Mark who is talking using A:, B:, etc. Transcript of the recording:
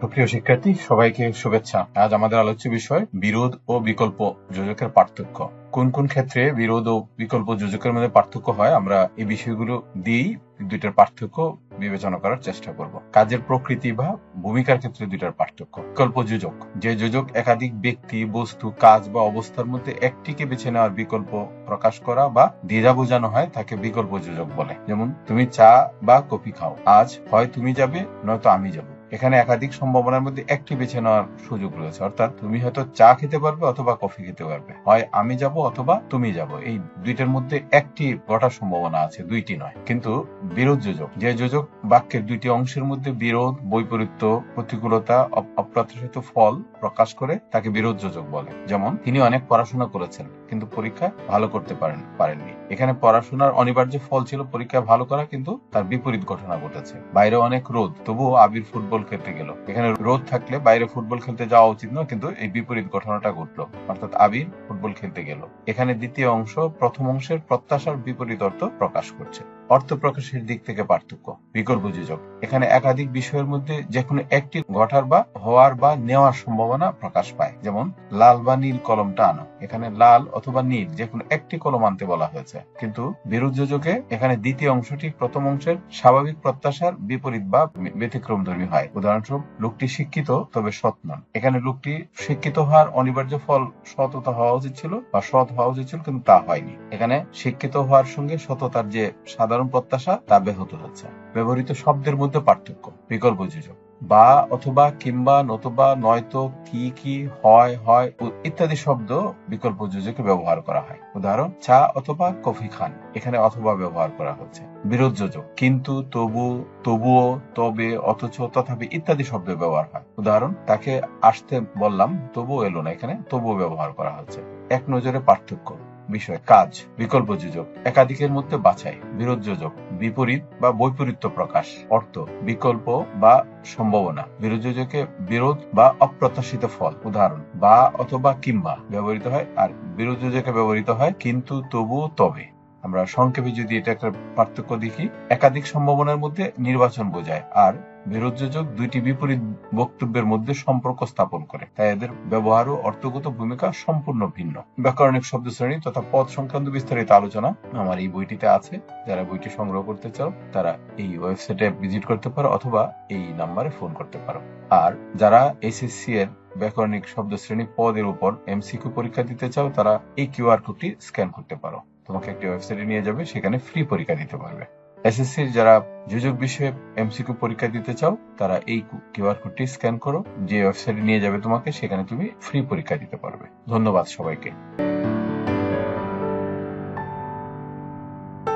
A: প্রিয় শিক্ষার্থী, সবাইকে শুভেচ্ছা। আজ আমাদের আলোচ্য বিষয় বিরোধ ও বিকল্প যোজকের পার্থক্য। কোন কোন ক্ষেত্রে বিরোধ ও বিকল্প যোজকের মধ্যে পার্থক্য হয়, আমরা এই বিষয়গুলো দিয়েই দুইটার পার্থক্য বিবেচনা করার চেষ্টা করব। কাজের প্রকৃতি বা ভূমিকার ক্ষেত্রে দুইটার পার্থক্য। বিকল্প যোজক, যে যোজক একাধিক ব্যক্তি, বস্তু, কাজ বা অবস্থার মধ্যে একটিকে বেছে নেওয়ার বিকল্প প্রকাশ করা বা দ্বিধা বোঝানো হয় তাকে বিকল্প যোজক বলে। যেমন, তুমি চা বা কফি খাও, আজ হয় তুমি যাবে নয়তো আমি যাব। এখানে একাধিক সম্ভাবনার মধ্যে একটি বেছে নেওয়ার সুযোগ রয়েছে, অর্থাৎ তুমি হয়তো চা খেতে পারবে অথবা কফি খেতে পারবে, হয় আমি যাব অথবা তুমি যাব। এই দুইটার মধ্যে একটি ঘটার সম্ভাবনা আছে, দুইটি নয়। কিন্তু বিরোধ যোজক, যে যোজক বাক্যের দুইটি অংশের মধ্যে বিরোধ, বৈপরীত্য, প্রতিকূলতা, অপ্রত্যাশিত ফল প্রকাশ করে তাকে বিরোধ যোজক বলে। যেমন, তিনি অনেক পড়াশোনা করেছেন কিন্তু পরীক্ষায় ভালো করতে পারেননি। এখানে পড়াশোনার অনিবার্য ফল ছিল পরীক্ষায় ভালো করা, কিন্তু তার বিপরীত ঘটনা ঘটেছে। বাইরে অনেক রোদ, তবুও আবির ফুটবল খেলতে গেল। এখানে রোদ থাকলে বাইরে ফুটবল খেলতে যাওয়া উচিত নয়, কিন্তু এই বিপরীত ঘটনাটা ঘটলো, অর্থাৎ আবির ফুটবল খেলতে গেল। এখানে দ্বিতীয় অংশ প্রথম অংশের প্রত্যাশার বিপরীত অর্থ প্রকাশ করছে। অর্থ প্রকাশের দিক থেকে পার্থক্য। বিকল্প যোজক, এখানে একাধিক বিষয়ের মধ্যে যে কোনো একটি ঘটার বা হওয়ার বা নেওয়ার সম্ভাবনা প্রকাশ পায়। যেমন, লাল বা নীল কলমটা আনো। এখানে লাল অথবা নীল যে কোনো একটি কলম আনতে বলা হয়েছে, কিন্তু বিরোধ যোজকে এখানে দ্বিতীয় অংশটি প্রথম অংশের স্বাভাবিক প্রত্যাশার বিপরীত বা ব্যতিক্রমধর্মী হয়। উদাহরণস্বরূপ, লোকটি শিক্ষিত তবে সৎ নন। এখানে লোকটি শিক্ষিত হওয়ার অনিবার্য ফল সততা হওয়া উচিত ছিল বা সৎ হওয়া উচিত ছিল, কিন্তু তা হয়নি। এখানে শিক্ষিত হওয়ার সঙ্গে সততার যে সাধারণ প্রত্যাশা তা ব্যাহত হচ্ছে। ব্যবহৃত শব্দের মধ্যে পার্থক্য। বিকল্প যোজক, বা, অথবা, কিংবা, নতুবা, নয়তো, কি, হয় ইত্যাদি শব্দ বিকল্প যোজকে ব্যবহার করা হয়। উদাহরণ, চা অথবা কফি খান। এখানে অথবা ব্যবহার করা হচ্ছে। বিরোধ যোজক, কিন্তু, তবু, তবুও, তবে, অথচ, তথাপি ইত্যাদি শব্দ ব্যবহার হয়। উদাহরণ, তাকে আসতে বললাম তবুও এলো না। এখানে তবুও ব্যবহার করা হচ্ছে। এক নজরে পার্থক্য। বিষয়, কাজ। বিকল্প যোজক একাধিকের মধ্যে বাছাই। বিরোধ যোজক বিপরীত বা বৈপরীত্য প্রকাশ। অর্থ, বিকল্প বা সম্ভাবনা। বিরোধ যোজকে বিরোধ বা অপ্রত্যাশিত ফল। উদাহরণ, বা, অথবা, কিংবা ব্যবহৃত হয়, আর বিরোধ যোজকে ব্যবহৃত হয় কিন্তু, তবুও, তবে। আমরা সংক্ষেপে যদি এটা একটা পার্থক্য দেখি, একাধিক সম্ভাবনার মধ্যে নির্বাচন বোঝায়, আর বিরোধ যোজক দুইটি বিপরীত বক্তব্যের মধ্যে সম্পর্ক স্থাপন করে। তাই এদের ব্যবহার ও অর্থগত ভূমিকা সম্পূর্ণ ভিন্ন। ব্যাকরণিক শব্দ শ্রেণী তথা পদ সংক্রান্ত বিস্তারিত আলোচনা আমার এই বইটিতে আছে। যারা বইটি সংগ্রহ করতে চাও তারা এই ওয়েবসাইটে ভিজিট করতে পারো অথবা এই নাম্বারে ফোন করতে পারো। আর যারা এসএসসি এর ব্যাকরণিক শব্দ শ্রেণী পদের উপর এমসিকিউ পরীক্ষা দিতে চাও তারা এই কিউআর কোডটি স্ক্যান করতে পারো। তোমাকে একটি ওয়েবসাইটে নিয়ে যাবে, সেখানে ফ্রি পরীক্ষা দিতে পারবে। এসএসসির যারা যোজক বিষয়ে এমসিকিউ পরীক্ষা দিতে চাও তারা এই কিউআর কোডটি স্ক্যান করো, যে ওয়েবসাইটে নিয়ে যাবে তোমাকে, সেখানে তুমি ফ্রি পরীক্ষা দিতে পারবে। ধন্যবাদ সবাইকে।